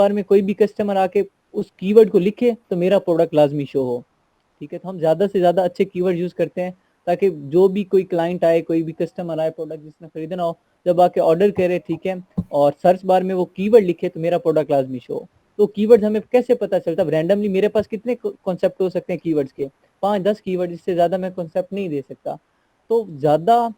बार में कोई भी कस्टमर आके उस कीवर्ड को लिखे तो मेरा प्रोडक्ट लाजमी शो हो। ठीक है, तो हम ज़्यादा से ज़्यादा अच्छे कीवर्ड यूज़ करते हैं ताकि जो भी कोई क्लाइंट आए, कोई भी कस्टमर आए, प्रोडक्ट जिसने खरीदना हो, जब आके ऑर्डर करे, ठीक है, और सर्च बार में वो कीवर्ड लिखे तो मेरा प्रोडक्ट लाजमी शो हो। तो कीवर्ड्स हमें कैसे पता चलता? रैंडमली मेरे पास कितने कॉन्सेप्ट हो सकते हैं कीवर्ड्स के? 5-10 कीवर्ड, इससे ज़्यादा मैं कॉन्सेप्ट नहीं दे सकता। तो ज़्यादा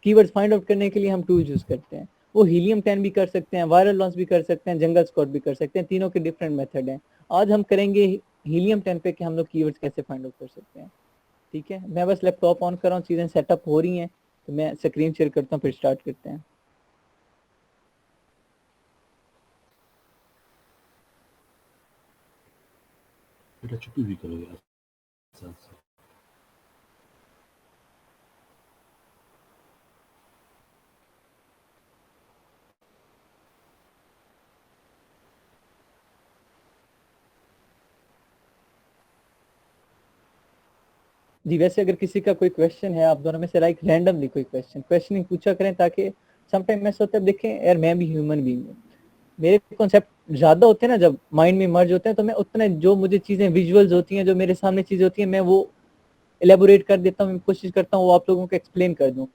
कीवर्ड्स फाइंड आउट करने के लिए हम टूल्स यूज़ करते हैं। वो हीलियम 10 भी कर सकते हैं, वायरल लॉन्च भी कर सकते हैं, जंगल स्क्वाड भी कर सकते हैं, तीनों के डिफरेंट मेथड हैं। आज हम करेंगे हीलियम 10 पे कि हम लोग कीवर्ड्स कैसे फाइंड आउट कर सकते हैं। ठीक है, मैं बस लैपटॉप ऑन कर रहा हूँ, चीज़ें सेटअप हो रही हैं, तो मैं स्क्रीन शेयर करता हूँ, फिर स्टार्ट करते हैं। बेटा छुट्टी भी करोगे साथ साथ। जी, वैसे अगर किसी का कोई क्वेश्चन है आप दोनों में से, लाइक रैंडमली कोई क्वेश्चनिंग पूछा करें, ताकि समटाइम ऐसा होता है, देखें यार मैं भी ह्यूमन बीइंग हूँ, मेरे कॉन्सेप्ट ज़्यादा होते हैं ना जब माइंड में मर्ज होते हैं, तो मैं उतना जो मुझे चीज़ें विजुअल्स होती हैं, जो मेरे सामने चीज़ें होती हैं, मैं वो एलेबोरेट कर देता हूँ, मैं कोशिश करता हूँ वो आप लोगों को एक्सप्लेन कर दूँ।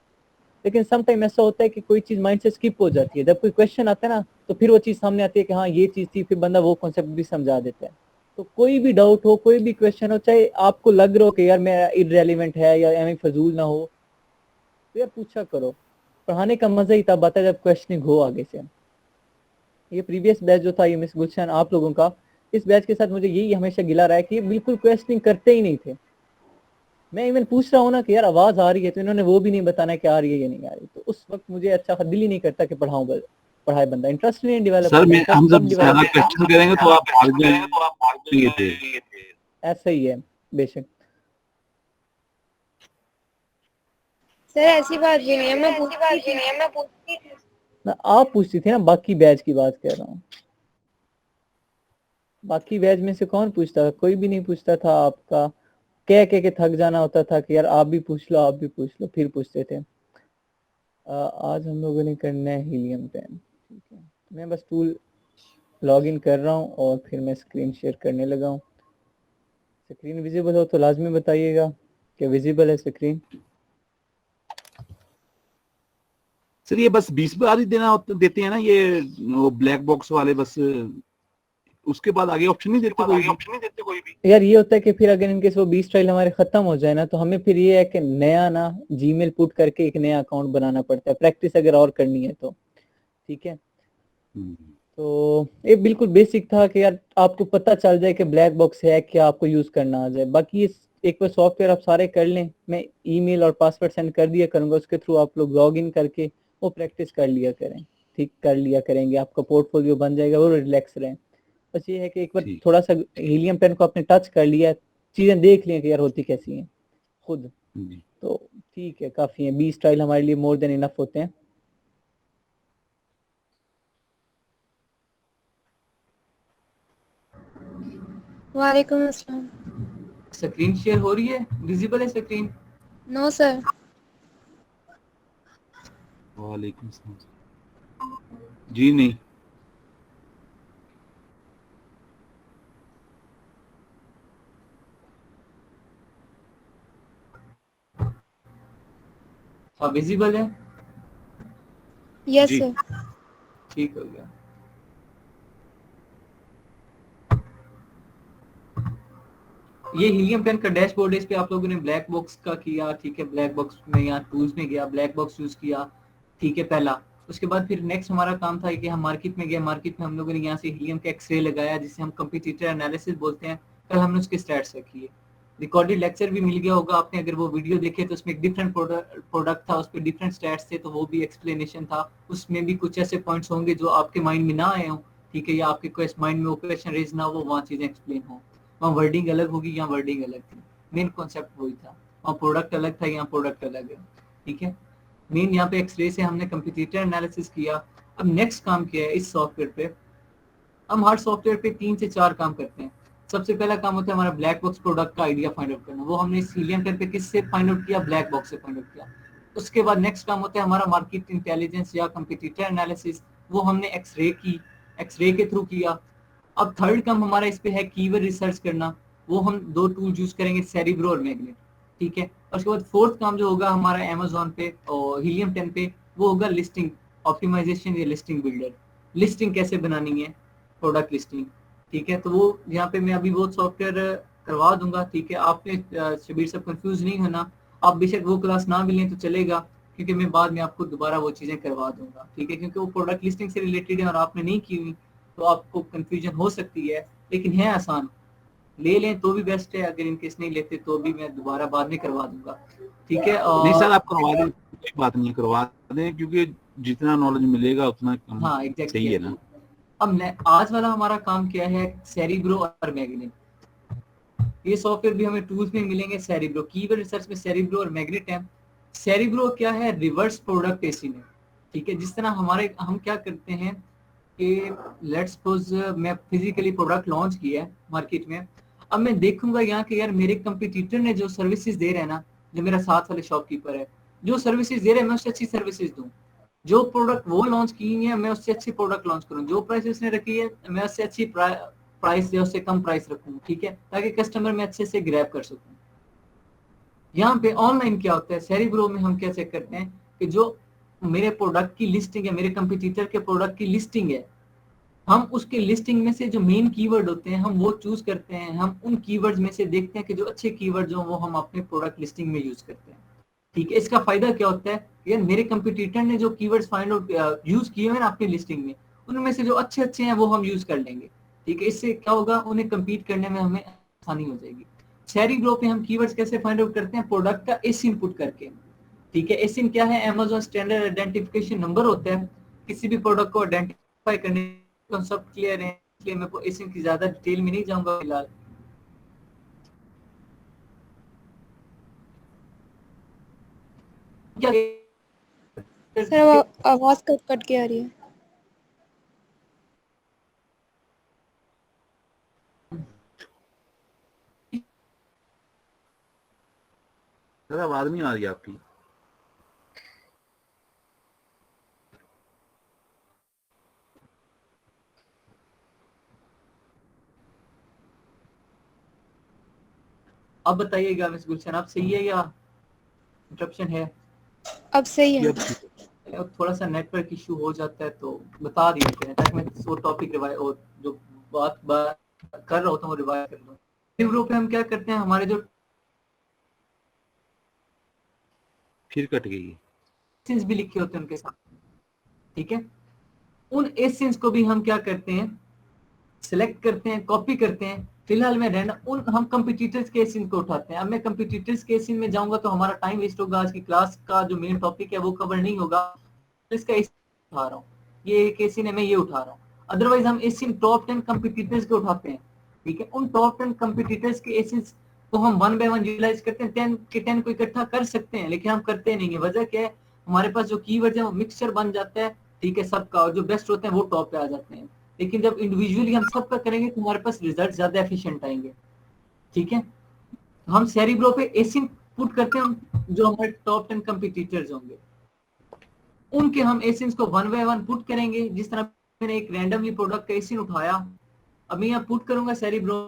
लेकिन समटाइम ऐसा होता है कि कोई चीज़ माइंड से स्किप हो जाती है, जब कोई क्वेश्चन आता है ना तो फिर वो चीज़ सामने आती है कि हाँ ये चीज़ थी, फिर बंदा वो कॉन्सेप्ट भी समझा देता है। तो कोई भी डाउट हो, कोई भी क्वेश्चन हो, चाहे आपको लग रहा हो कि यार मेरा इररेलेवेंट है या एम फजूल ना हो, तो यार पूछा करो। पढ़ाने का मजा ही तब आता है जब क्वेश्चनिंग हो आगे से। ये प्रीवियस बैच जो था, ये मिस गुलशन आप लोगों का, इस बैच के साथ मुझे यही हमेशा गिला रहा है कि ये बिल्कुल क्वेश्चनिंग करते ही नहीं थे। मैं इवन पूछ रहा हूँ ना कि यार आवाज आ रही है, तो इन्होंने वो भी नहीं बताना कि आ रही है या नहीं आ रही। तो उस वक्त मुझे अच्छा दिल ही नहीं करता कि पढ़ाए बंदा, इंटरेस्ट नहीं डेवलप सर होता, मैं हम इंटरेस्ट जब तब डेवलप ज्यादा होता क्वेश्चन करेंगे तो आप भाग जाएंगे थे। है। ऐसा ही है बेशक सर, ऐसी बात भी नहीं है, मैं पूछती थी। ना, आप पूछती थी ना, बाकी बैच की बात कर रहा हूँ। बाकी बैच में से कौन पूछता था? कोई भी नहीं पूछता था। आपका कह के थक जाना होता था कि यार आप भी पूछ लो, आप भी पूछ लो, फिर पूछते थे। आज हम लोगों ने करना है हीलियम 10। ठीक है, मैं बस टूल लॉग इन कर रहा हूँ और फिर मैं स्क्रीन शेयर करने लगा हूँ। स्क्रीन विजिबल हो तो लाजमी बताइएगा कि विजिबल है स्क्रीन। सर ये बस 20 बार ही देते हैं ना ये वो ब्लैक बॉक्स वाले, बस उसके बाद आगे ऑप्शन नहीं देते कोई भी। यार ये होता है कि फिर अगर इनकेस वो 20 ट्रायल हमारे खत्म हो जाए ना, तो हमें फिर ये है कि नया ना जीमेल पुट करके एक नया अकाउंट बनाना पड़ता है, प्रैक्टिस अगर और करनी है तो। ठीक है, तो ये बिल्कुल बेसिक था कि यार आपको पता चल जाए कि ब्लैक बॉक्स है क्या, आपको यूज करना आ जाए। बाकी ये एक बार सॉफ्टवेयर आप सारे कर लें, मैं ईमेल और पासवर्ड सेंड कर दिया करूंगा, उसके थ्रू आप लोग लॉग इन करके वो प्रैक्टिस कर लिया करें। ठीक कर लिया करेंगे, आपका पोर्टफोलियो बन जाएगा, वो रिलैक्स रहें। बस ये है कि एक बार थोड़ा सा हीलियम 10 को आपने टच कर लिया, चीजें देख लिया कि यार होती कैसी हैं खुद, तो ठीक है, काफी है। 20 ट्रायल हमारे लिए मोर देन इनफ होते हैं। वालेकुम अस्सलाम। स्क्रीन शेयर हो रही है? विजिबल है स्क्रीन? No sir. वालेकुम सलाम। जी नहीं। हाँ विजिबल है। Yes sir. ठीक हो गया। ये हीलियम 10 का डैशबोर्ड है, इस पे आप लोगों ने ब्लैक बॉक्स का किया। ठीक है, ब्लैक बॉक्स में यहाँ टूल्स में गया, ब्लैक बॉक्स यूज किया। ठीक है, पहला। उसके बाद फिर नेक्स्ट हमारा काम था कि हम मार्केट में गए, मार्केट में हम लोगों ने यहाँ से हीलियम का एक्सरे लगाया, जिसे हम कंपटीटर एनालिसिस बोलते हैं। कल हमने उसके स्टैट्स रखी है। रिकॉर्डेड लेक्चर भी मिल गया होगा आपने, अगर वो वीडियो देखे तो उसमें एक डिफरेंट प्रोडक्ट था, उस पर डिफरेंट स्टैट्स थे, तो वो भी एक्सप्लेनेशन था। उसमें भी कुछ ऐसे पॉइंट्स होंगे जो आपके माइंड में ना आए हों, ठीक है, या आपके माइंड में वो क्वेश्चन रेज ना हो, वहाँ चीजें एक्सप्लेन हो। वहाँ वर्डिंग अलग होगी, यहाँ वर्डिंग अलग थी। मेन कॉन्सेप्ट वही था। वहाँ प्रोडक्ट अलग था, यहाँ प्रोडक्ट अलग है। ठीक है, मेन यहाँ पे एक्सरे से हमने कंप्यूटर एनालिसिस किया। अब नेक्स्ट काम किया है इस सॉफ्टवेयर पे। हम हर सॉफ्टवेयर पे 3 से 4 काम करते हैं। सबसे पहला काम होता है हमारा ब्लैक बॉक्स प्रोडक्ट का आइडिया फाइंड आउट करना। वो हमने इस हीलियम 10 पे किससे फाइंड आउट किया? ब्लैक बॉक्स से फाइंड आउट किया। उसके बाद नेक्स्ट काम होता है हमारा मार्केट इंटेलिजेंस या कंप्यूटर एनालिसिस। वो हमने एक्सरे की, एक्सरे के थ्रू किया। अब थर्ड काम हमारा इस पे है कीवर्ड रिसर्च करना, वो हम 2 टूल यूज करेंगे, सेरिब्रो और मैग्नेट, ठीक है। और उसके बाद फोर्थ काम जो होगा हमारा अमेजोन पे और हीलियम 10 पे, वो होगा लिस्टिंग ऑप्टिमाइजेशन या लिस्टिंग बिल्डर, लिस्टिंग कैसे बनानी है, प्रोडक्ट लिस्टिंग, ठीक है। तो वो यहाँ पे मैं अभी वो सॉफ्टवेयर करवा दूंगा, ठीक है। आपने शबीर सब कंफ्यूज नहीं होना, आप बेशक वो क्लास ना भी लें तो चलेगा, क्योंकि मैं बाद में आपको दोबारा वो चीजें करवा दूंगा, ठीक है। क्योंकि वो प्रोडक्ट लिस्टिंग से रिलेटेड है और आपने नहीं की हुई तो आपको कंफ्यूजन हो सकती है, लेकिन है आसान, ले लें तो भी बेस्ट है, अगर इनकेस नहीं लेते तो भी मैं दोबारा बाद में करवा दूंगा, ठीक है। नहीं सर, और आप करवा दें, कोई बात नहीं है, करवा दें, क्योंकि जितना नॉलेज मिलेगा उतना कम हाँ सही एग्जैक्टली है ना। अब आज वाला हमारा काम क्या है, सेरिब्रो और मैग्नेट, ये सॉफ्टवेयर भी हमें टूल्स में मिलेंगे। सेरिब्रो कीवर्ड रिसर्च में सेरिब्रो और मैग्नेट है। सेरिब्रो क्या है, रिवर्स प्रोडक्ट एसी में, ठीक है। जिस तरह हमारे हम क्या करते हैं कि लेट्स सपोज मैं फिजिकली प्रोडक्ट लॉन्च किया है मार्केट में, अब मैं देखूंगा यहाँ के यार मेरे कंपटीटर ने जो सर्विसेज दे रहे हैं ना, जो मेरा साथ वाले शॉपकीपर है जो सर्विसेज दे रहे हैं, मैं उससे अच्छी सर्विसेज दूं। जो प्रोडक्ट वो लॉन्च की है मैं उससे अच्छी प्रोडक्ट लॉन्च करूँ, जो प्राइस उसने रखी है मैं उससे अच्छी प्राइस या उससे कम प्राइस रखूँ, ठीक है, ताकि कस्टमर में अच्छे से ग्रैब कर सकूँ। यहाँ पे ऑनलाइन क्या होता है, सेरिब्रो में हम क्या चेक करते हैं कि जो मेरे प्रोडक्ट की लिस्टिंग है, मेरे कंपटीटर के प्रोडक्ट की लिस्टिंग है, हम उसके लिस्टिंग में से जो मेन कीवर्ड होते हैं हम वो चूज करते हैं। हम उन कीवर्ड्स में से देखते हैं कि जो अच्छे कीवर्ड जो वो हम अपने प्रोडक्ट लिस्टिंग में यूज करते हैं, ठीक है। इसका फायदा क्या होता है, यार मेरे कंपटीटर ने जो कीवर्ड्स फाइंड आउट यूज किए हैं ना अपनी लिस्टिंग में, उनमें से जो अच्छे अच्छे हैं वो हम यूज कर लेंगे, ठीक है। इससे क्या होगा, उन्हें कम्पीट करने में हमें आसानी हो जाएगी। सेरिब्रो पे हम कीवर्ड्स कैसे फाइंड आउट करते हैं, प्रोडक्ट का एसिन पुट करके, ठीक है। एसिन क्या है, अमेजोन स्टैंडर्ड आइडेंटिफिकेशन नंबर होता है किसी भी प्रोडक्ट को आइडेंटिफाई करने, कॉन्सेप्ट क्लियर है, इसलिए मैं एसिन की ज्यादा डिटेल में नहीं जाऊंगा फिलहाल। क्या सर वो आवाज कट कट के आ रही है। सर आवाज नहीं आ रही आपकी। अब बताइएगा मिस गुलशन, आप सही है या इंटरप्शन है? अब सही है। और थोड़ा सा नेटवर्क इशू हो जाता है तो बता दिया करें, ताकि मैं वो टॉपिक रिवाइज और जो बात कर रहा होता हूँ वो रिवाइज कर लूँ। ग्रुप पे हम क्या करते हैं, हमारे जो फिर कट गई। एसेंस भी लिखे होते हैं उनके साथ, ठीक है। उन एसेंस को भी हम क्या करते हैं, सिलेक्ट करते हैं, कॉपी करते हैं। फिलहाल मैं रैंडम उन हम कंपटीटर्स के एसिन को उठाते हैं। अब मैं कंपटीटर्स के एसिन में जाऊंगा तो हमारा टाइम वेस्ट होगा, आज की क्लास का जो मेन टॉपिक है वो कवर नहीं होगा। इसका एसिन उठा रहा हूँ, ये एक एसिन है, मैं ये उठा रहा हूँ। अदरवाइज हम एसिन टॉप 10 कंपटीटर्स के उठाते हैं, ठीक है। उन टॉप 10 कंपटीटर्स के एसिन को हम 1 बाय 1 यूटिलाइज करते हैं। 10 के 10 को इकट्ठा कर सकते हैं, लेकिन हम करते नहीं है। वजह क्या है, हमारे पास जो कीवर्ड है वो मिक्सचर बन जाता है, ठीक है, सबका, और जो बेस्ट होते हैं वो टॉप पे आ जाते हैं। लेकिन जब इंडिविजुअली हम सबका करेंगे तो हमारे पास रिजल्ट ज्यादा एफिशिएंट आएंगे, ठीक है। हम सेरिब्रो पे एसिन पुट करते हैं, जो हमारे टॉप 10 कंपटीटर्स होंगे उनके हम एसिन को 1 बाय 1 पुट करेंगे। जिस तरह मैंने एक रैंडमली प्रोडक्ट का एसिन उठाया, अब मैं यहाँ पुट करूंगा सेरिब्रो,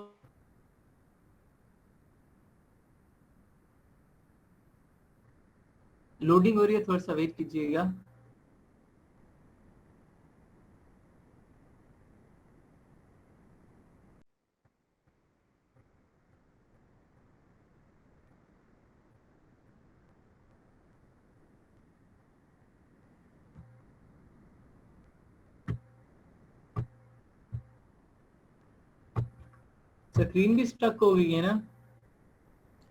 लोडिंग हो रही है, थोड़ा सा वेट कीजिएगा। स्क्रीन भी स्टक हो गई है ना?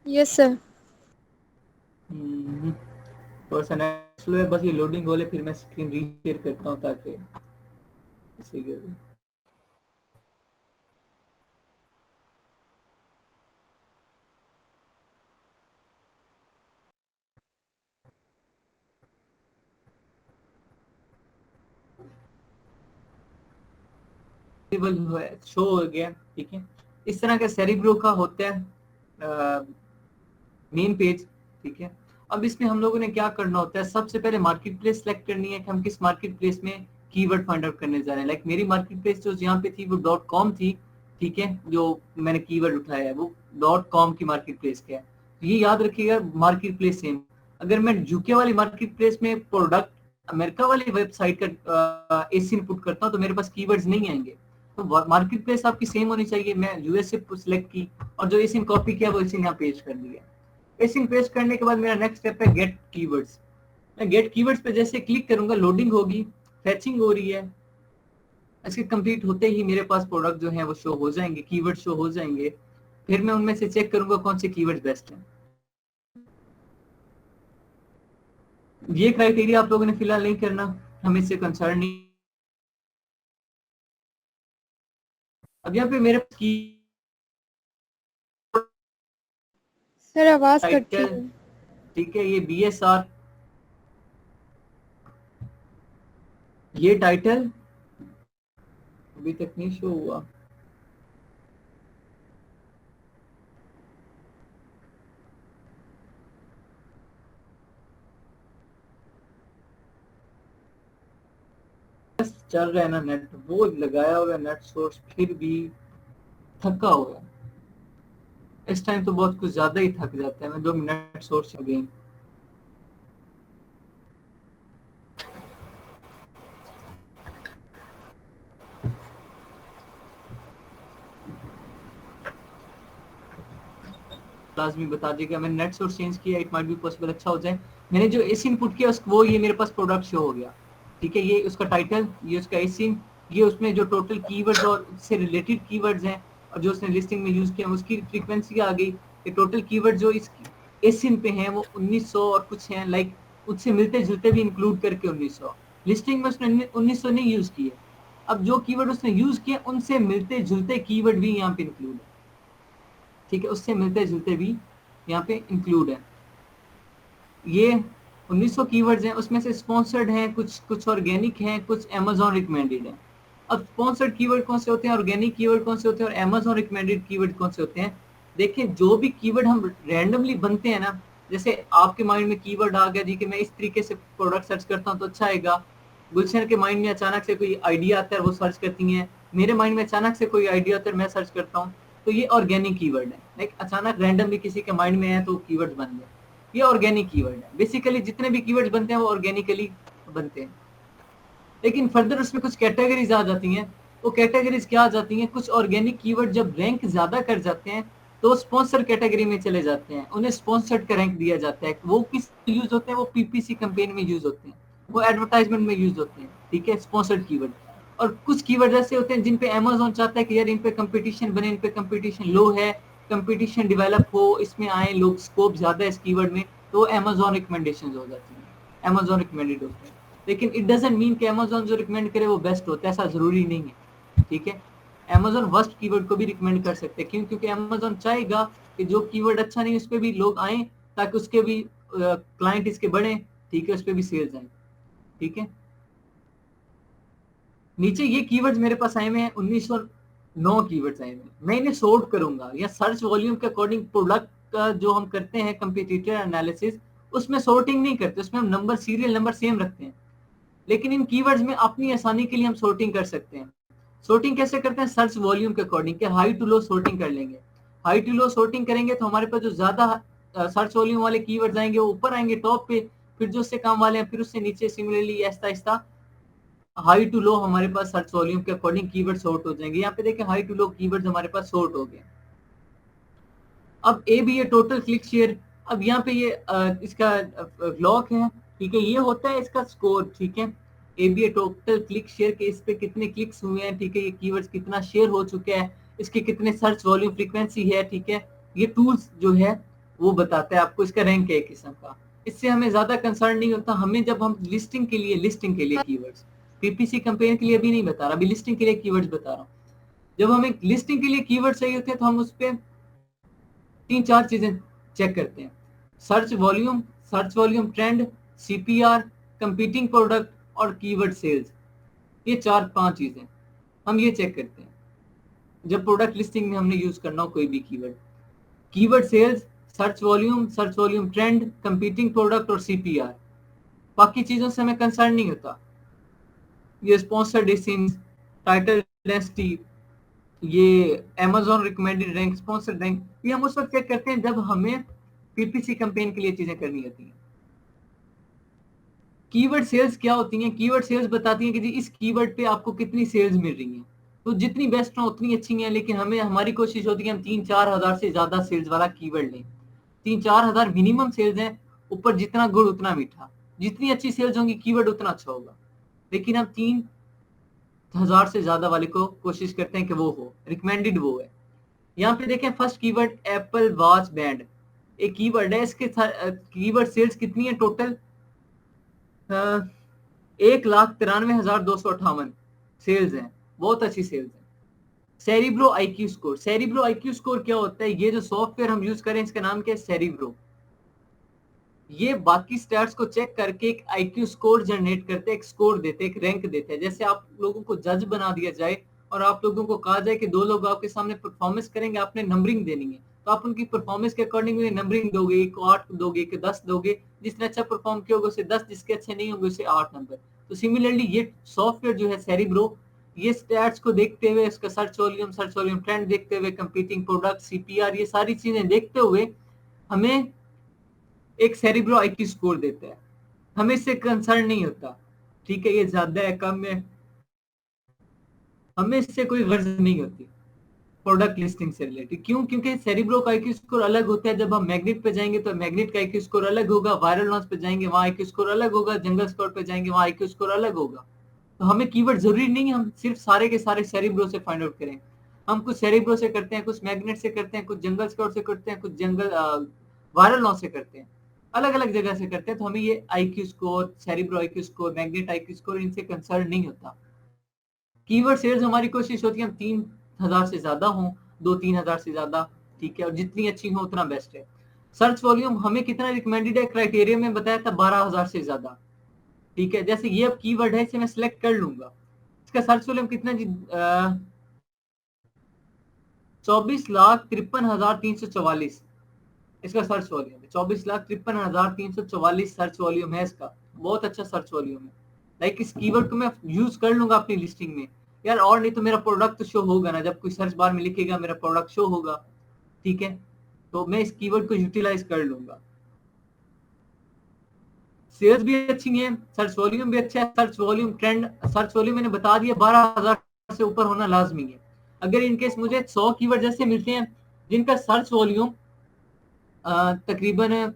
Yes sir. थोड़ा सा नेट स्लो है, बस ये लोडिंग हो ले फिर मैं स्क्रीन रीशेयर करता हूँ ताकि शो हो गया, ठीक है। इस तरह का सेरिब्रो का होता है मेन पेज, ठीक है। अब इसमें हम लोगों ने क्या करना होता है, सबसे पहले मार्केट प्लेस सेलेक्ट करनी है कि हम किस मार्केट प्लेस में कीवर्ड फाइंड आउट करने जा रहे हैं। लाइक मेरी मार्केट प्लेस जो यहाँ पे थी वो .com थी, ठीक है, जो मैंने कीवर्ड उठाया है वो .com की मार्केट प्लेस का है। तो ये याद रखिएगा, मार्केट प्लेस सेम। अगर मैं यूके वाली मार्केट प्लेस में प्रोडक्ट अमेरिका वाली वेबसाइट का एसिन पुट करता हूँ तो मेरे पास कीवर्ड्स नहीं आएंगे। तो मार्केट प्लेस आपकी सेम होनी चाहिए। मैं यूएस से सिलेक्ट की और जो एसिन कॉपी किया वो एसिन यहाँ पेस्ट कर दिया। एसिन पेस्ट करने के बाद मेरा नेक्स्ट स्टेप है गेट कीवर्ड्स। मैं गेट कीवर्ड्स पे जैसे क्लिक करूंगा, लोडिंग होगी, फैचिंग हो रही है। इसके कंप्लीट होते ही मेरे पास प्रोडक्ट जो है वो शो हो जाएंगे, कीवर्ड शो हो जाएंगे। फिर मैं उनमें से चेक करूंगा कौन से कीवर्ड बेस्ट हैं। ये क्राइटेरिया आप लोगों ने फिलहाल नहीं करना, हमें इससे कंसर्न नहीं। अब यहाँ पे मेरे की सर आवाज कटती टाइटल, है। ठीक है, ये BSR, ये टाइटल अभी तक नहीं शो हुआ। चल रहा है ना नेट, वो लगाया हुआ नेट सोर्स फिर भी थका हुआ है। इस टाइम तो बहुत कुछ ज्यादा ही थक जाता है। मैं 2 मिनट सोर्स अगेन। लाजमी बता दीजिएगा, मैंने नेट सोर्स चेंज किया, इट माइट बी पॉसिबल अच्छा हो जाए। मैंने जो एसिन पुट किया वो ये मेरे पास प्रोडक्ट शो हो गया, ठीक है। ये उसका टाइटल, ये उसका एसिन, ये उसमें जो टोटल कीवर्ड्स और उससे रिलेटेड कीवर्ड्स हैं और जो उसने लिस्टिंग में यूज किया उसकी फ्रीक्वेंसी आ गई। ये टोटल कीवर्ड जो इस एसिन पे हैं वो 1900 और कुछ हैं, लाइक उससे मिलते जुलते भी इंक्लूड करके 1900। लिस्टिंग में उसने 1900 नहीं यूज किए। अब जो कीवर्ड उसने यूज किए उनसे मिलते जुलते कीवर्ड भी यहाँ पे इंक्लूड है, ठीक है, उससे मिलते जुलते भी यहाँ पे इंक्लूड है। ये 1900 कीवर्ड्स हैं, उसमें से स्पॉन्सर्ड हैं कुछ ऑर्गेनिक हैं, कुछ Amazon रिकमेंडेड हैं। अब स्पॉन्सर्ड कीवर्ड कौन से होते हैं, ऑर्गेनिक कीवर्ड कौन से होते हैं और Amazon रिकमेंडेड कीवर्ड कौन से होते हैं। देखिए, जो भी कीवर्ड हम रैंडमली बनते हैं ना, जैसे आपके माइंड में कीवर्ड आ गया जी कि मैं इस तरीके से प्रोडक्ट सर्च करता हूँ तो अच्छा आएगा। गुलशन के माइंड में अचानक से कोई आइडिया आता है, वो सर्च करती हैं। मेरे माइंड में अचानक से कोई आइडिया आता है, मैं सर्च करता हूँ। तो ये ऑर्गेनिक कीवर्ड है। लाइक अचानक रैंडमली किसी के माइंड में है तो कीवर्ड बन गए, ये ऑर्गेनिक कीवर्ड है। बेसिकली जितने भी कीवर्ड्स बनते हैं वो ऑर्गेनिकली बनते हैं। लेकिन फर्दर उसमें कुछ कैटेगरीज आ जाती हैं। वो कैटेगरीज क्या आ जाती हैं, कुछ ऑर्गेनिक कीवर्ड जब रैंक ज्यादा कर जाते हैं तो स्पॉन्सर कैटेगरी में चले जाते हैं, उन्हें स्पॉन्सर्ड का रैंक दिया जाता है। वो किस यूज होते हैं, वो PPC कैंपेन में यूज होते हैं, वो एडवर्टाइजमेंट में यूज होते हैं, ठीक है, स्पॉन्सर्ड कीवर्ड। और कुछ कीवर्ड ऐसे होते हैं जिन पे Amazon चाहता है कि यार इन पे कंपटीशन बने, इन पे कंपटीशन लो है, कंपटीशन डेवलप हो, इसमें आए लोग, स्कोप ज्यादा है इस कीवर्ड में, तो Amazon रिकमेंडेशंस हो जाती हैं, Amazon रिकमेंडेड होते हैं। लेकिन इट डजंट मीन कि Amazon जो रिकमेंड करे वो बेस्ट होता है, ऐसा जरूरी नहीं है, ठीक है। Amazon वर्स्ट कीवर्ड को भी रिकमेंड कर सकते हैं। क्यों? क्योंकि Amazon चाहेगा कि जो कीवर्ड अच्छा नहीं उस पर भी लोग आए, ताकि उसके भी क्लाइंट इसके बढ़े, ठीक है, उस पर भी सेल्स आए, ठीक है। नीचे ये कीवर्ड्स मेरे पास आए हुए हैं, 1909 कीवर्ड्स आए हुए हैं। मैं इन्हें सॉर्ट करूंगा या सर्च वॉल्यूम के अकॉर्डिंग प्रोडक्ट का जो हम करते हैं कंपटीटर एनालिसिस, उसमें सॉर्टिंग नहीं करते, उसमें हम नंबर, सीरियल नंबर सेम रखते हैं। लेकिन इन कीवर्ड्स में अपनी आसानी के लिए हम सॉर्टिंग कर सकते हैं। सॉर्टिंग कैसे करते हैं, सर्च वॉल्यूम के अकॉर्डिंग, के हाई टू लो सॉर्टिंग कर लेंगे। हाई टू लो सॉर्टिंग करेंगे तो हमारे पास जो ज्यादा सर्च वॉल्यूम वाले कीवर्ड्स आएंगे वो ऊपर आएंगे टॉप पे, फिर जो उससे कम वाले हैं फिर उससे नीचे। Similarly Aahista Aahista high to लो हमारे पास सर्च वॉल्यूम के अकॉर्डिंग कीवर्ड सॉर्ट हो जाएंगे। यहाँ पे देखिए हाई टू लो कीवर्ड्स हमारे पास सॉर्ट हो गए। अब ए भी है टोटल क्लिक शेयर। अब यहाँ पे ये इसका लॉक है, ठीक है, ये होता है इसका स्कोर, ठीक है। A B A total click share के, इस पे कितने क्लिक्स हुए हैं, ठीक है, ये कीवर्ड्स कितना शेयर हो चुका है, इसके कितने सर्च वॉल्यूम फ्रीक्वेंसी है, ठीक है। ये टूल्स जो है वो बताता है आपको इसका रैंक है एक किस्म का। इससे हमें ज्यादा कंसर्न नहीं होता। हमें जब हम लिस्टिंग के लिए कीवर्ड्स, PPC कैंपेन के लिए अभी नहीं बता रहा, अभी लिस्टिंग के लिए कीवर्ड्स बता रहा हूँ। जब हमें लिस्टिंग के लिए कीवर्ड चाहिए होते हैं तो हम उस पर 3-4 चीजें चेक करते हैं, search volume trend, CPR, competing product और कीवर्ड सेल्स। ये 4-5 चीजें हम ये चेक करते हैं जब प्रोडक्ट लिस्टिंग में हमने यूज करना हो कोई भी keyword sales, search volume trend, competing product और CPR। बाकी चीजों से हमें कंसर्न नहीं होता। ये स्पॉन्सर्ड लिस्टिंग्स, टाइटल डेंसिटी, ये Amazon recommended rank, sponsored rank, ये हम उस वक्त चेक करते हैं जब हमें पीपीसी कैंपेन के लिए चीजें करनी होती हैं। कीवर्ड सेल्स क्या होती हैं? कीवर्ड सेल्स बताती हैं कि जी इस कीवर्ड पे आपको कितनी सेल्स मिल रही हैं। तो जितनी बेस्ट हो उतनी अच्छी हैं, लेकिन हमें हमारी कोशिश होती है हम 3-4 हज़ार से ज्यादा सेल्स वाला कीवर्ड लें। 3-4 हज़ार मिनिमम सेल्स हैं, ऊपर जितना गुड़ उतना मीठा। जितनी अच्छी सेल्स होंगी कीवर्ड उतना अच्छा होगा, लेकिन हम 3,000 से ज्यादा वाले को कोशिश करते हैं कि वो हो, रिकमेंडेड वो है। यहाँ पे देखें first keyword Apple watch band, एक कीवर्ड है, इसके कीवर्ड सेल्स कितनी है टोटल? 1,93,258 सेल्स हैं, बहुत अच्छी सेल्स है। Cerebro IQ score, cerebro IQ score क्या होता है? ये जो सॉफ्टवेयर हम यूज करें इसका नाम क्या है? सेरिब्रो। ये बाकी स्टैट्स को चेक करके एक आईक्यू स्कोर जनरेट करते हैं, एक स्कोर देते हैं, एक रैंक देते हैं। जैसे आप लोगों को जज बना दिया जाए और आप लोगों को कहा जाए कि 2 लोग आपके सामने परफॉर्मेंस करेंगे, आपने नंबरिंग देनी है, तो आप उनकी परफॉर्मेंस के अकॉर्डिंग नंबरिंग दोगे, एक को 8 दोगे, एक 10 दोगे, जिसने अच्छा परफॉर्म किया होगा उसे 10, जिसके अच्छे नहीं होंगे उसे 8 नंबर। तो सिमिलरली ये सॉफ्टवेयर जो है सेरिब्रो, ये स्टैट्स को देखते हुए, इसका सर्च वॉल्यूम ट्रेंड देखते हुए, कंपीटिंग प्रोडक्ट, सीपीआर, ये सारी चीजें देखते हुए हमें एक सेरिब्रो आईक्यू स्कोर देता है। हमें इससे कंसर्न नहीं होता, ठीक है ये ज्यादा है कम है, हमें इससे कोई गर्ज नहीं होती प्रोडक्ट लिस्टिंग से रिलेटेड। क्यों? क्योंकि सेरिब्रो का आईक्यू स्कोर अलग होता है। जब हम मैग्नेट पे जाएंगे तो मैग्नेट का आईक्यू स्कोर अलग होगा, वायरल लॉन्च पे जाएंगे वहां आईक्यू स्कोर अलग होगा, जंगल स्कोर पे जाएंगे वहां आईक्यू स्कोर अलग होगा। तो हमें कीवर्ड जरूरी नहीं है हम सिर्फ सारे के सारे सेरिब्रो से फाइंड आउट करें। हम कुछ सेरिब्रो से करते हैं, कुछ मैग्नेट से करते हैं, कुछ जंगल स्कोर से करते हैं, कुछ जंगल वायरल लॉन्च से करते हैं, अलग अलग जगह से करते हैं। तो हमें ये IQ score, cerebro IQ score, magnet IQ score, इनसे कंसर्न नहीं होता। कीवर्ड सेल्स हमारी कोशिश होती है हम 3,000 से ज्यादा हो, 2-3 हज़ार से ज्यादा, ठीक है, और जितनी अच्छी हो उतना बेस्ट है। सर्च वॉल्यूम हमें कितना रिकमेंडेड है? क्राइटेरिया में बताया था 12,000 से ज्यादा, ठीक है। जैसे ये अब कीवर्ड है, इसे मैं सिलेक्ट कर लूंगा, इसका सर्च वॉल्यूम कितना जी? 24,53,344 इसका सर्च वॉल्यूम है। 24,53,344 सर्च वॉल्यूम है इसका, बहुत अच्छा सर्च वॉल्यूम है। लाइक इस कीवर्ड को मैं यूज कर लूंगा अपनी लिस्टिंग में यार, और नहीं तो मेरा प्रोडक्ट तो शो होगा ना, जब कोई सर्च बार में लिखेगा मेरा प्रोडक्ट शो होगा, ठीक है। तो मैं इस कीवर्ड को यूटिलाइज कर लूंगा। सेल्स भी अच्छी है, सर्च वॉल्यूम भी अच्छा है, search volume trend, search volume मैंने बता दिया 12,000 से ऊपर होना लाजमी है। अगर इनकेस मुझे 100 कीवर्ड जैसे मिलते हैं जिनका सर्च वॉल्यूम तकरीबन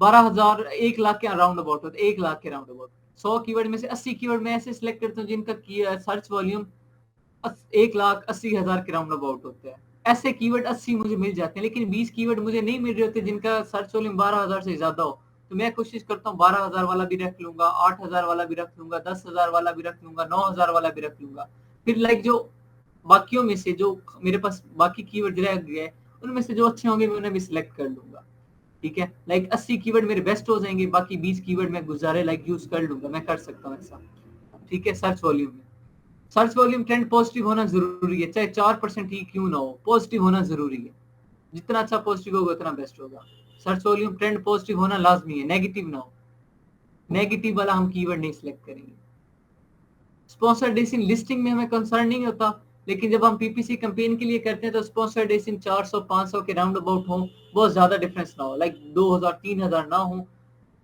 12,000, 1 लाख के अराउंड अबाउट होता है, 1 लाख के अराउंड अबाउट, 100 कीवर्ड में से 80 कीवर्ड मैं ऐसे सिलेक्ट करता हूँ जिनका सर्च वॉल्यूम 1,80,000 के राउंड अबाउट होता है। ऐसे कीवर्ड 80 मुझे मिल जाते हैं, लेकिन 20 कीवर्ड मुझे नहीं मिल रहे होते जिनका सर्च वॉल्यूम 12,000 से ज्यादा हो। तो मैं कोशिश करता हूँ 12,000 वाला भी रख लूंगा, 8,000 वाला भी रख लूंगा, 10,000 वाला भी रख लूंगा, 9,000 वाला भी रख लूंगा। फिर लाइक जो बाकियों में से जो मेरे पास बाकी कीवर्ड रह गए उनमें से जो अच्छे होंगे मैं उन्हें भी सिलेक्ट कर लूंगा, ठीक है। लाइक 80 कीवर्ड मेरे बेस्ट हो जाएंगे, बाकी 20 कीवर्ड मैं गुजारे लाइक यूज कर लूंगा, मैं कर सकता हूँ ऐसा, ठीक है। सर्च वॉल्यूम में सर्च वॉल्यूम ट्रेंड पॉजिटिव होना जरूरी है, चाहे 4% ही क्यों ना हो, पॉजिटिव होना जरूरी है। जितना अच्छा पॉजिटिव होगा उतना बेस्ट होगा। सर्च वॉल्यूम ट्रेंड पॉजिटिव होना लाजमी है, नेगेटिव ना हो, नेगेटिव वाला हम कीवर्ड नहीं सिलेक्ट करेंगे। स्पॉन्सर्ड लिस्टिंग में हमें कंसर्न नहीं होता, लेकिन जब हम पीपीसी कैंपेन के लिए करते हैं तो स्पॉन्सर्ड 400-500 के राउंड अबाउट हो, बहुत ज्यादा डिफरेंस ना हो, लाइक 2,000-3,000 ना हो,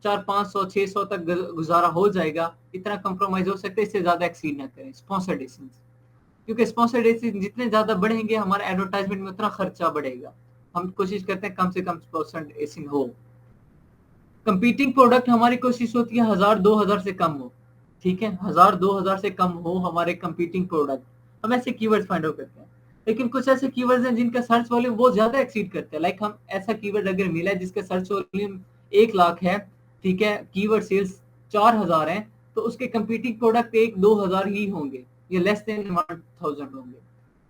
400-500-600 तक गुजारा हो जाएगा, इतना कंप्रोमाइज हो सकता है, इससे ज्यादा एक्सीड ना करें स्पॉन्सर्ड क्योंकि स्पॉन्सर्ड जितने ज्यादा बढ़ेंगे हमारा एडवर्टाइजमेंट में उतना खर्चा बढ़ेगा। हम कोशिश करते हैं कम से कम स्पॉन्सर्ड हो। कंपीटिंग प्रोडक्ट हमारी कोशिश होती है 1,000-2,000 से कम हो, ठीक है, 1,000-2,000 से कम हो हमारे कंपीटिंग प्रोडक्ट, हम ऐसे कीवर्ड्स फाइंड आउट करते हैं। लेकिन कुछ ऐसे कीवर्ड्स हैं जिनका सर्च वॉल्यूम बहुत ज्यादा एक्सीड करते हैं, लाइक हम ऐसा कीवर्ड अगर मिला है जिसका सर्च वॉल्यूम 1 लाख है, ठीक है, कीवर्ड सेल्स 4,000 है, तो उसके कंपीटिंग प्रोडक्ट 1-2 हज़ार ही होंगे, ये लेस देन 1,000 होंगे।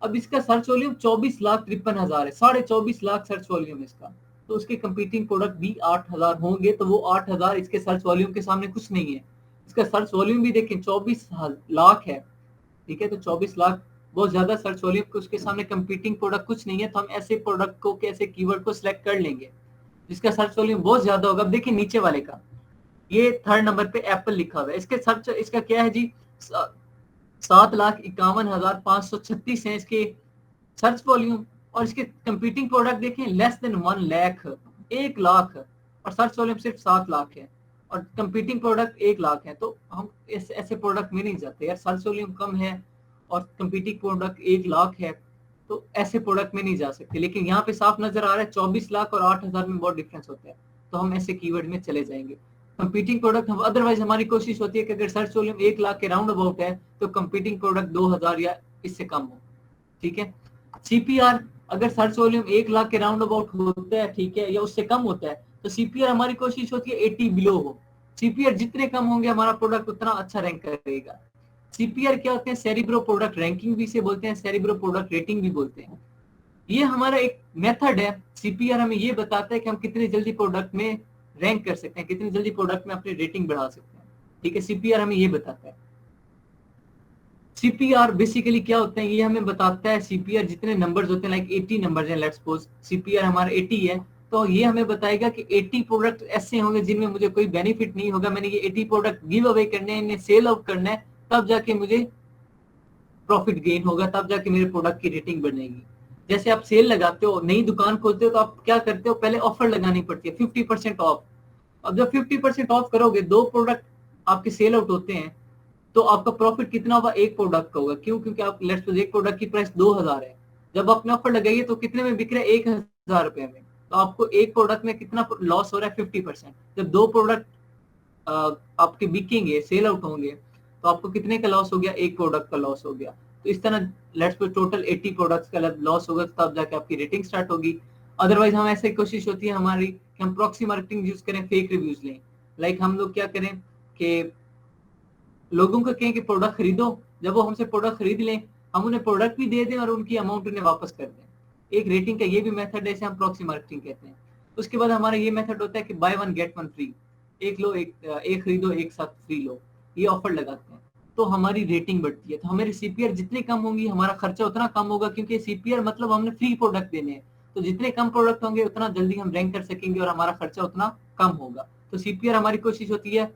अब इसका सर्च वॉल्यूम 24,53,000 है, 24.5 लाख सर्च वॉल्यूम इसका, तो उसके कंपीटिंग प्रोडक्ट भी 8,000 होंगे, तो वो 8,000 इसके सर्च वॉल्यूम के सामने कुछ नहीं है। इसका सर्च वॉल्यूम भी देखें 24 लाख है, ठीक है, तो 24 लाख बहुत ज्यादा सर्च वॉल्यूम के उसके सामने कंपीटिंग प्रोडक्ट कुछ नहीं है। तो हम ऐसे प्रोडक्ट को, ऐसे कीवर्ड को सिलेक्ट कर लेंगे जिसका सर्च वॉल्यूम बहुत ज्यादा होगा। अब देखिए नीचे वाले का, ये थर्ड नंबर पे एप्पल लिखा हुआ है। इसके सर्च इसका क्या है जी, 7,51,536 है इसके सर्च वॉल्यूम, और इसके कंपीटिंग प्रोडक्ट देखें लेस देन 1 लाख, 1 लाख, और सर्च वॉल्यूम सिर्फ 7 लाख है और कंपीटिंग प्रोडक्ट 1 लाख है। तो हम ऐसे प्रोडक्ट में नहीं जाते यार, सर्च वॉल्यूम कम है और कंपीटिंग प्रोडक्ट 1 लाख है, तो ऐसे प्रोडक्ट में नहीं जा सकते। लेकिन यहाँ पे साफ नजर आ रहा है 24 लाख और 8,000 में बहुत डिफरेंस होता है, तो हम ऐसे कीवर्ड में चले जाएंगे। कंपीटिंग प्रोडक्ट हम अदरवाइज हमारी कोशिश होती है कि अगर सर्च वॉल्यूम 1 लाख के राउंड अबाउट है तो कंपीटिंग प्रोडक्ट 2,000 या इससे कम हो, ठीक है। सीपीआर अगर सर्च वॉल्यूम 1 लाख के राउंड अबाउट होता है, ठीक है, या उससे कम होता है, तो सीपीआर हमारी कोशिश होती है 80 बिलो हो। सीपीआर जितने कम होंगे हमारा प्रोडक्ट उतना अच्छा रैंक करेगा। सीपीआर क्या होते हैं, सेरिब्रो प्रोडक्ट रैंकिंग भी से बोलते हैं, सेरिब्रो प्रोडक्ट रेटिंग भी बोलते हैं। ये हमारा एक मेथड है। सीपीआर हमें ये बताता है कि हम कितनी जल्दी प्रोडक्ट में रैंक कर सकते हैं, कितनी जल्दी प्रोडक्ट में अपनी रेटिंग बढ़ा सकते हैं, ठीक है। सीपीआर हमें ये बताता है। सीपीआर बेसिकली क्या होता है, ये हमें बताता है सीपीआर जितने नंबर्स होते हैं, लाइक 80 नंबर्स हैं, लेट्स सपोज सीपीआर हमारा 80 है, तो ये हमें बताएगा कि 80 प्रोडक्ट ऐसे होंगे जिनमें मुझे कोई बेनिफिट नहीं होगा, मैंने ये 80 प्रोडक्ट गिव अवे करने हैं, इन्हें सेल आउट करना है, तब जाके मुझे प्रॉफिट गेन होगा, तब जाके मेरे प्रोडक्ट की रेटिंग बढ़ेगी। जैसे आप सेल लगाते हो, नई दुकान खोलते हो, तो आप क्या करते हो, पहले ऑफर लगानी पड़ती है 50% ऑफ। अब जब 50% ऑफ करोगे, 2 प्रोडक्ट आपके सेल आउट होते हैं, तो आपका प्रॉफिट कितना होगा, 1 प्रोडक्ट का होगा। क्यों? क्योंकि आप लेट्स सपोज 1 प्रोडक्ट की प्राइस 2,000 है, जब आपने ऑफर लगाई तो कितने में बिक रहा है, 1,000 रुपए में, तो आपको 1 प्रोडक्ट में कितना लॉस हो रहा है, 50%। जब 2 प्रोडक्ट आपके बिकेंगे, सेल आउट होंगे, तो आपको कितने का लॉस हो गया, 1 प्रोडक्ट का लॉस हो गया। तो इस तरह लेट्स सपोज टोटल 80 प्रोडक्ट्स का लॉस होगा, तब जाके आपकी रेटिंग स्टार्ट होगी। अदरवाइज हम ऐसे कोशिश होती है हमारी कि हम प्रॉक्सी मार्केटिंग यूज करें, फेक रिव्यूज लें। लाइक हम लोग क्या करें कि लोगों को कहें कि प्रोडक्ट खरीदो, जब वो हमसे प्रोडक्ट खरीद लें, हम उन्हें प्रोडक्ट भी दे दें और उनकी अमाउंट उन्हें वापस कर दें। एक रेटिंग का ये भी मेथड है, इसे हम प्रॉक्सी मार्केटिंग कहते हैं। उसके बाद हमारा ये मेथड होता है कि बाय 1 गेट 1 फ्री, एक लो एक खरीदो एक साथ फ्री लो, ये ऑफर लगाते हैं, तो हमारी रेटिंग बढ़ती है। तो हमारी सीपीआर जितनी कम होंगी हमारा खर्चा उतना कम होगा, क्योंकि सीपीआर मतलब हमने फ्री प्रोडक्ट देने हैं, तो जितने कम प्रोडक्ट होंगे उतना जल्दी हम रैंक कर सकेंगे और हमारा खर्चा उतना कम होगा। तो सीपीआर हमारी कोशिश होती है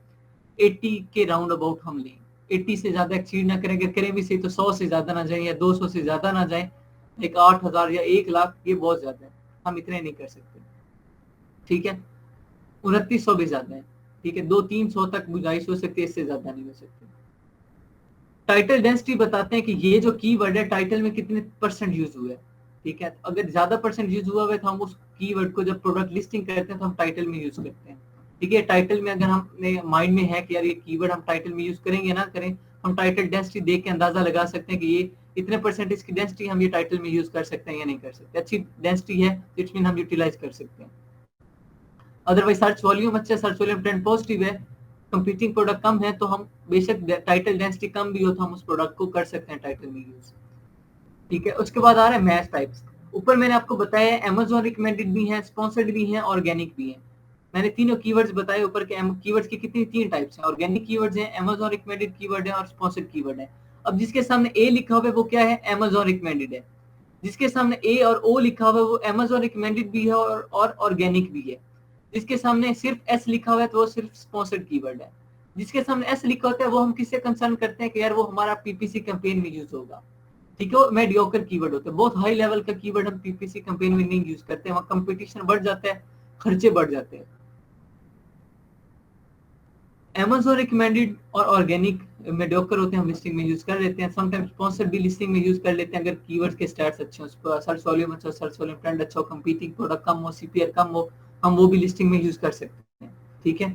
80 के राउंड अबाउट हम लें, 80 से ज्यादा एक्सीड ना करें, अगर करें भी सही तो 100 से ज्यादा ना जाए या 200 से ज्यादा ना जाए। एक 8,000 या 1 लाख ये बहुत ज्यादा है, हम इतने नहीं कर सकते, ठीक है। 2900 भी ज्यादा है, ठीक है। 200-300 तक गुंजाइश हो सकती है, इससे ज्यादा नहीं हो सकती। टाइटल डेंसिटी बताते हैं कि ये जो कीवर्ड है टाइटल में कितने परसेंट यूज हुआ है, ठीक है। अगर ज्यादा परसेंट यूज हुआ है तो हम उस कीवर्ड को जब प्रोडक्ट लिस्टिंग करते हैं तो हम टाइटल में यूज करते हैं, ठीक है। टाइटल में अगर हमने माइंड में है कि यार ये कीवर्ड हम टाइटल में यूज करेंगे ना करें, हम टाइटल डेंसिटी देख के अंदाजा लगा सकते हैं कि ये इतने परसेंटेज की डेंसिटी हम ये टाइटल में यूज कर सकते हैं या नहीं कर सकते। अच्छी डेंसिटी है तो इट मीन हम यूटिलाइज कर सकते हैं। अदरवाइज सर्च वॉल्यूम अच्छा, सर्च वॉल्यूम ट्रेंड पॉजिटिव है, कंपीटिंग प्रोडक्ट कम है, तो हम बेशक टाइटल डेंसिटी कम भी हो तो हम उस प्रोडक्ट को कर सकते हैं टाइटल में यूज, ठीक है। उसके बाद आ रहा है मैच टाइप्स। ऊपर मैंने आपको बताया Amazon रिकमेंडेड भी है, स्पॉन्सर्ड भी है, ऑर्गेनिक भी है। मैंने तीनों कीवर्ड्स बताए ऊपर के कीवर्ड्स की कितनी 3 टाइप्स हैं, ऑर्गेनिक कीवर्ड्स हैं, Amazon रिकमेंडेड कीवर्ड है और स्पॉन्सर्ड कीवर्ड है। अब जिसके सामने ए लिखा हुआ है वो क्या है, Amazon रिकमेंडेड है। जिसके सामने ए और ओ लिखा हुआ है वो Amazon रिकमेंडेड भी है और ऑर्गेनिक भी है। जिसके सामने सिर्फ एस लिखा हुआ है तो वो सिर्फ स्पॉन्सर्ड कीवर्ड है। जिसके सामने एस लिखा होता है वो हम किससे कंसर्न करते हैं कि यार वो हमारा पीपीसी कैंपेन में यूज होगा, ठीक है। वो मेडियोकर कीवर्ड होता है, बहुत हाई लेवल का कीवर्ड हम पीपीसी कैंपेन में नहीं यूज करते, वहां कंपटीशन बढ़ जाता है, खर्चे बढ़ जाते हैं। Amazon रिकमेंडेड और ऑर्गेनिक मेडियोकर होते हैं, हम लिस्टिंग में यूज कर लेते हैं। समटाइम्स स्पॉन्सर्ड भी लिस्टिंग में यूज कर लेते हैं अगर कीवर्ड्स के स्टैट्स अच्छे हो, सर्च वॉल्यूम अच्छा, सर्च वॉल्यूम ट्रेंड अच्छा हो, कंपीटिंग प्रोडक्ट कम हो, सीपीआर कम हो, हम वो भी लिस्टिंग में यूज कर सकते हैं, ठीक है।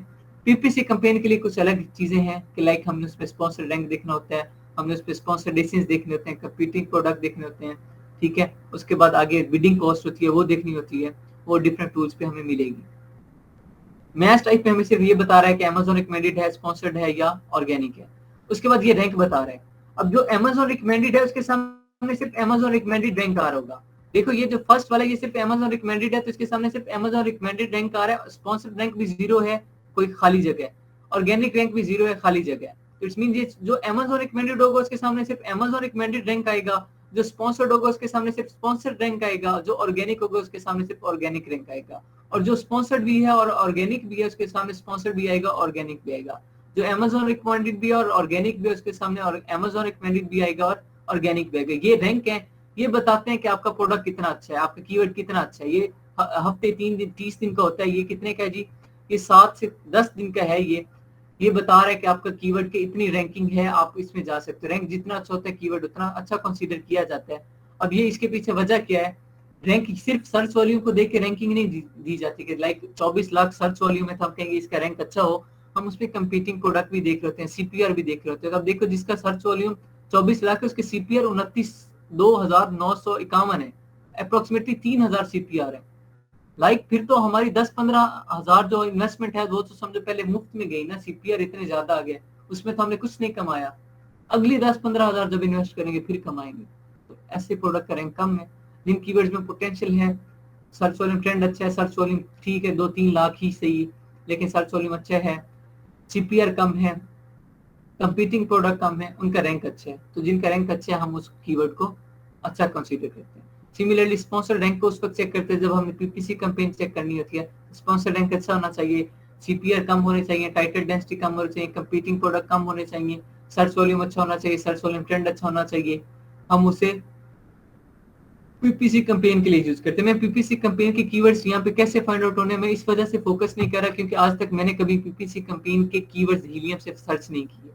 पीपीसी कैंपेन के लिए कुछ अलग चीजें हैं कि लाइक हमने उस पर स्पॉन्सर रैंक देखना होता है, हमने उस पर स्पॉन्सर डिस्टेंस देखने होते हैं, कंपीटिंग प्रोडक्ट देखने होते हैं, ठीक है। उसके बाद आगे बिडिंग कॉस्ट होती है वो देखनी होती है, वो डिफरेंट टूल्स पे हमें मिलेगी। मैच टाइप पे हमें सिर्फ ये बता रहा है कि Amazon रिकमेंडेड है, स्पॉन्सर्ड है या ऑर्गेनिक है। उसके बाद ये रैंक बता रहा है। अब जो Amazon रिकमेंडेड है उसके सामने सिर्फ Amazon रिकमेंडेड रैंक आ रहा होगा। देखो ये जो फर्स्ट वाला ये सिर्फ Amazon रिकमेंडेड है तो इसके सामने सिर्फ Amazon रिकमेंडेड रैंक आ रहा है, स्पॉन्सर्ड रैंक भी 0 है, कोई खाली जगह है, ऑर्गेनिक रैंक भी 0 है, खाली जगह है। तो इट्स मीन ये जो Amazon रिकमेंडेड होगा उसके सामने सिर्फ Amazon रिकमेंडेड रैंक आएगा, जो स्पॉन्सर्ड होगा उसके सामने सिर्फ स्पॉन्सर्ड रैंक आएगा, जो ऑर्गेनिक होगा उसके सामने सिर्फ ऑर्गेनिक रैंक आएगा। और जो स्पॉन्सर्ड भी है और ऑर्गेनिक भी है उसके सामने स्पॉन्सर्ड भी आएगा, ऑर्गेनिक भी आएगा। जो Amazon रिकमेंडेड भी है और ऑर्गेनिक भी है उसके सामने और Amazon रिकमेंडेड भी आएगा और ऑर्गेनिक भी आएगा। ये रैंक है, ये बताते हैं कि आपका प्रोडक्ट कितना अच्छा है, आपका कीवर्ड कितना अच्छा है। ये हफ्ते 3 दिन 30 दिन का होता है, ये कितने का है जी, ये 7 से 10 दिन का है। ये बता रहा है कि आपका कीवर्ड की इतनी रैंकिंग है, आप इसमें जा सकते हो। रैंक जितना अच्छा होता है कीवर्ड उतना अच्छा कंसीडर किया जाता है। अब ये इसके पीछे वजह क्या है, रैंक सिर्फ सर्च वॉल्यूम को देख के रैंकिंग नहीं दी जाती कि लाइक 24 लाख सर्च वॉल्यूम है तो हम कहेंगे इसका रैंक अच्छा हो। हम उसमें कंपीटिंग प्रोडक्ट भी देख रहे होते हैं, सीपीआर भी देख रहे होते हैं। अब देखो जिसका सर्च वॉल्यूम 24 लाख है उसके सीपीआर 29,951 है, अप्रोक्सीमेटली 3,000 सीपीआर है। लाइक फिर तो हमारी 10-15 हजार जो इन्वेस्टमेंट है वो तो समझो पहले मुफ्त में गई ना, सीपीआर इतने ज्यादा आ गए, उसमें तो हमने कुछ नहीं कमाया। अगली 10-15 हजार जब इन्वेस्ट करेंगे फिर कमाएंगे। तो ऐसे प्रोडक्ट का रैंक कम है, जिन कीवर्ड्स में पोटेंशियल है, सर्च वॉल्यूम ट्रेंड अच्छा है, सर्च वॉल्यूम ठीक है 2-3 लाख ही सही, लेकिन सर्च वॉल्यूम अच्छा है, सीपीआर कम है, कंपीटिंग प्रोडक्ट कम है, उनका रैंक अच्छा है। तो जिनका रैंक अच्छा है हम उस कीवर्ड को अच्छा कंसीडर करते हैं। सिमिलरली स्पॉन्सर रैंक को उस वक्त चेक करते हैं जब हमें पीपीसी कैंपेन चेक करनी होती है। स्पॉन्सर रैंक अच्छा होना चाहिए, सीपीआर कम होने चाहिए, टाइटल डेंसिटी कम होनी चाहिए, कंपीटिंग प्रोडक्ट कम होने चाहिए, सर्च वॉल्यूम अच्छा होना चाहिए, सर्च वॉल्यूम ट्रेंड अच्छा होना चाहिए। हम उसे पीपीसी कैंपेन के लिए यूज करते हैं। मैं पीपीसी कैंपेन के कीवर्ड्स यहाँ पे कैसे फाइंड आउट होने, मैं इस वजह से फोकस नहीं कर रहा क्योंकि आज तक मैंने कभी पीपीसी कैंपेन के कीवर्ड्स हीलियम से सर्च नहीं किए।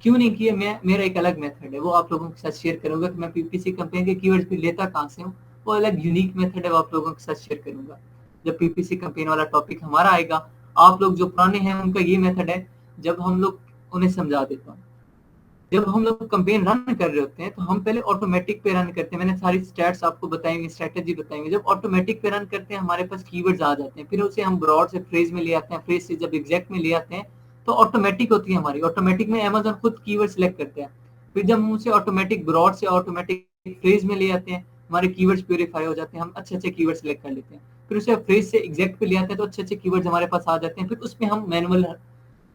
क्यों नहीं किए, मैं मेरा एक अलग मेथड है, वो आप लोगों के साथ शेयर करूंगा कि मैं पीपीसी कैंपेन के कीवर्ड्स भी लेता कहाँ से हूँ। वो अलग यूनिक मेथड है, वो आप लोगों के साथ शेयर करूंगा जब पीपीसी कैंपेन वाला टॉपिक हमारा आएगा। आप लोग जो पुराने हैं उनका ये मेथड है, जब हम लोग उन्हें समझा देता हूँ। जब हम लोग कैंपेन रन कर रहे होते हैं तो हम पहले ऑटोमेटिक पे रन करते हैं। मैंने सारी स्टैट्स आपको बताई हुई, स्ट्रेटेजी बताई हुई। जब ऑटोमेटिक पे रन करते हैं हमारे पास कीवर्ड्स आ जाते हैं, फिर उसे हम ब्रॉड से फ्रेज में ले आते हैं, फ्रेज से जब एग्जैक्ट में ले आते हैं तो ऑटोमेटिक होती है हमारी। ऑटोमेटिक में अमेज़न खुद कीवर्ड सिलेक्ट करते हैं, फिर जब हम उसे ऑटोमेटिक ब्रॉड से ऑटोमेटिक फ्रेज में ले आते हैं हमारे कीवर्ड्स प्यूरीफाई हो जाते हैं, हम अच्छे अच्छे कीवर्ड सिलेक्ट कर लेते हैं। फिर उसे फ्रेज से एग्जैक्ट पे ले आते हैं तो अच्छे अच्छे कीवर्ड्स हमारे पास आ जाते हैं, फिर उसमें हम मैनुअल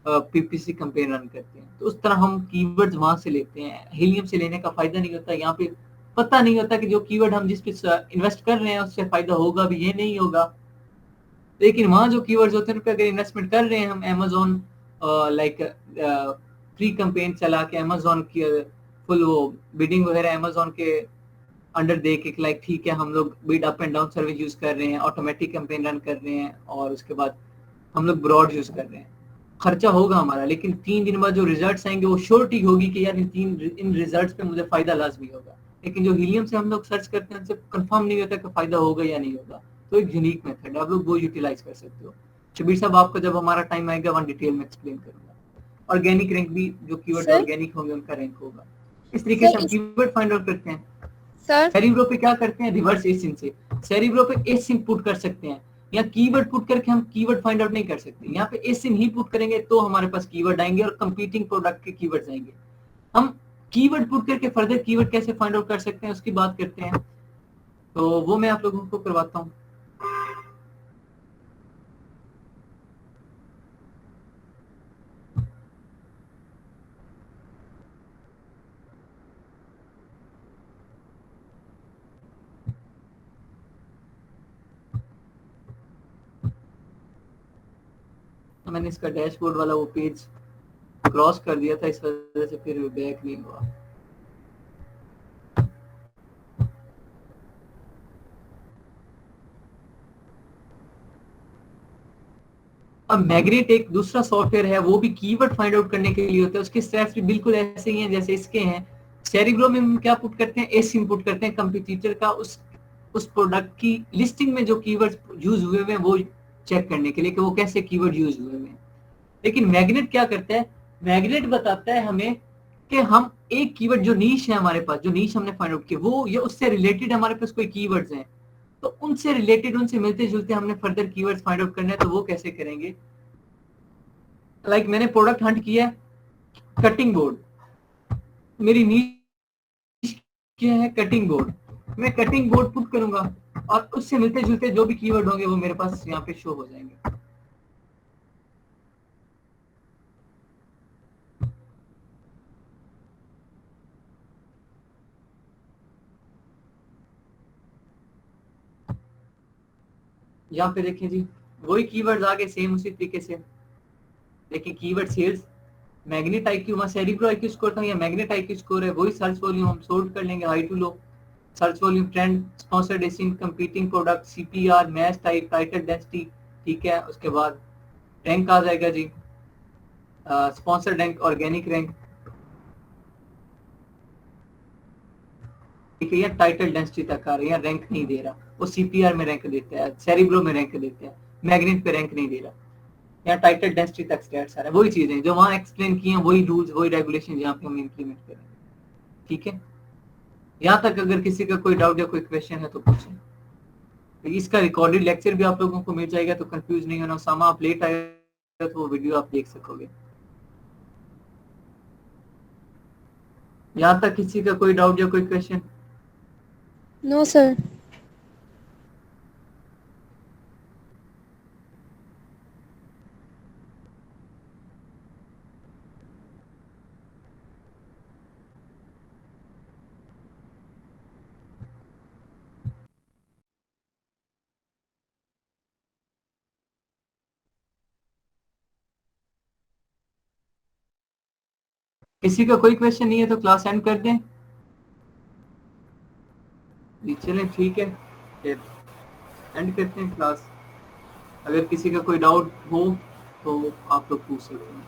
पीपीसी कैंपेन रन करते हैं। तो उस तरह हम कीवर्ड्स वहां से लेते हैं, हीलियम से लेने का फायदा नहीं होता। यहाँ पे पता नहीं होता कि जो कीवर्ड हम जिस पे इन्वेस्ट कर रहे हैं उससे फायदा होगा भी ये नहीं होगा। लेकिन वहां जो कीवर्ड्स होते हैं उन पे अगर इन्वेस्टमेंट कर रहे हैं हम, अमेज़न लाइक फ्री कैंपेन चला के अमेज़न की फुल वो बिडिंग वगैरह अमेज़न के अंडर दे के लाइक ठीक है हम लोग bid up and down service use कर रहे हैं, ऑटोमेटिक कैंपेन रन कर रहे हैं और उसके बाद हम लोग ब्रॉड यूज कर रहे हैं, खर्चा होगा हमारा। लेकिन 3 दिन बाद जो रिजल्ट्स आएंगे वो श्योरिटी होगी कि यार इन रिजल्ट्स पे मुझे फायदा लाजमी होगा। लेकिन जो हीलियम से हम लोग सर्च करते हैं उनसे कंफर्म नहीं होता कि फायदा होगा या नहीं होगा। तो एक यूनिक मेथड है, आप लोग वो यूटिलाइज कर सकते हो। शबीर साहब आपका जब हमारा टाइम आएगा वन डिटेल में एक्सप्लेन करूंगा। ऑर्गेनिक रैंक भी, जो कीवर्ड सर ऑर्गेनिक होंगे उनका रैंक होगा। इस तरीके से हम कीवर्ड फाइंड आउट करते हैं। सर सेरिब्रो पे क्या करते हैं, रिवर्स एसिन से सेरिब्रो पे एसिन पुट कर सकते हैं। या कीवर्ड पुट करके हम कीवर्ड फाइंड आउट नहीं कर सकते, यहाँ पे एसिन ही पुट करेंगे तो हमारे पास कीवर्ड आएंगे और कंपीटिंग प्रोडक्ट के कीवर्ड्स आएंगे। हम कीवर्ड पुट करके फर्दर कीवर्ड कैसे फाइंड आउट कर सकते हैं उसकी बात करते हैं, तो वो मैं आप लोगों को करवाता हूँ। तो मैंने इसका डैशबोर्ड वाला वो पेज क्रॉस कर दिया था, इस वजह से फिर बैक नहीं हुआ। अब मैग्नेट एक दूसरा सॉफ्टवेयर है, वो भी कीवर्ड फाइंड आउट करने के लिए होता है। उसके स्टेप्स भी बिल्कुल ऐसे ही हैं जैसे इसके हैं। सेरिब्रो में हम क्या पुट करते हैं, एस इनपुट करते हैं कंपटीटर का उस प्रोडक्ट की लिस्टिंग में जो कीवर्ड्स यूज हुए हैं वो चेक करने के लिए कि वो कैसे कीवर्ड यूज हुए हैं। लेकिन मैग्नेट क्या करता है, मैग्नेट बताता है हमें कि हम एक कीवर्ड जो नीश है हमारे पास, जो नीश हमने फाइंड आउट किया वो या उससे रिलेटेड हमारे पास कोई कीवर्ड्स हैं, तो उनसे रिलेटेड उनसे मिलते जुलते हमने फर्दर कीवर्ड्स फाइंड आउट करने हैं। तो वो कैसे करेंगे, लाइक मैंने प्रोडक्ट हंट किया कटिंग बोर्ड, मेरी नीश क्या है कटिंग बोर्ड, मैं कटिंग बोर्ड पुट करूंगा और उससे मिलते जुलते जो भी कीवर्ड होंगे वो मेरे पास यहाँ पे शो हो जाएंगे। यहाँ पे देखिए जी, वही कीवर्ड्स आगे सेम उसी तरीके से, लेकिन कीवर्ड सेल्स मैग्नेट आईक्यू, वहाँ सेरिब्रो आईक्यू स्कोर था, या मैग्नेट आईक्यू स्कोर है, वही सर्च वॉल्यूम हम सोल्व कर लेंगे, high to low, search volume, trend, sponsored ASIN, competing product, CPR, match type, title density, ठीक है। उसके बाद रैंक आ जाएगा जी, स्पॉन्सर्ड रैंक, ऑर्गेनिक रैंक, ठीक है। या टाइटल डेंसिटी तक आ रहा है, या रैंक नहीं दे रहा, वो सीपीआर में रैंक देता है, सेरिब्रो में रैंक देता है, मैग्नेट पे रैंक नहीं दे रहा, या टाइटल डेंसिटी तक स्टैट्स आ रहा है। वही चीजें जो वहाँ एक्सप्लेन की हैं, वही रूल्स, वही रेगुलेशन यहाँ पे हम इम्प्लीमेंट करेंगे, ठीक है। यहाँ तक अगर किसी का कोई डाउट या कोई क्वेश्चन है तो पूछें। तो इसका रिकॉर्डेड लेक्चर भी आप लोगों को मिल जाएगा, तो कंफ्यूज नहीं होना। सामा आप लेट आएगा तो वो वीडियो आप देख सकोगे। यहाँ तक किसी का कोई डाउट या कोई क्वेश्चन? No sir. किसी का कोई क्वेश्चन नहीं है तो क्लास एंड कर दें जी। चलें ठीक है, फिर एंड करते हैं क्लास। अगर किसी का कोई डाउट हो तो आप लोग पूछ सकते हैं,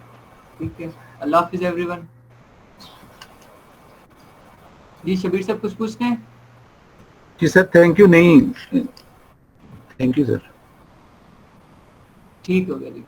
ठीक है। अल्लाह हाफिज एवरीवन। जी शबीर साहब कुछ पूछते हैं? जी सर, थैंक यू। नहीं, थैंक यू सर। ठीक हो गया जी।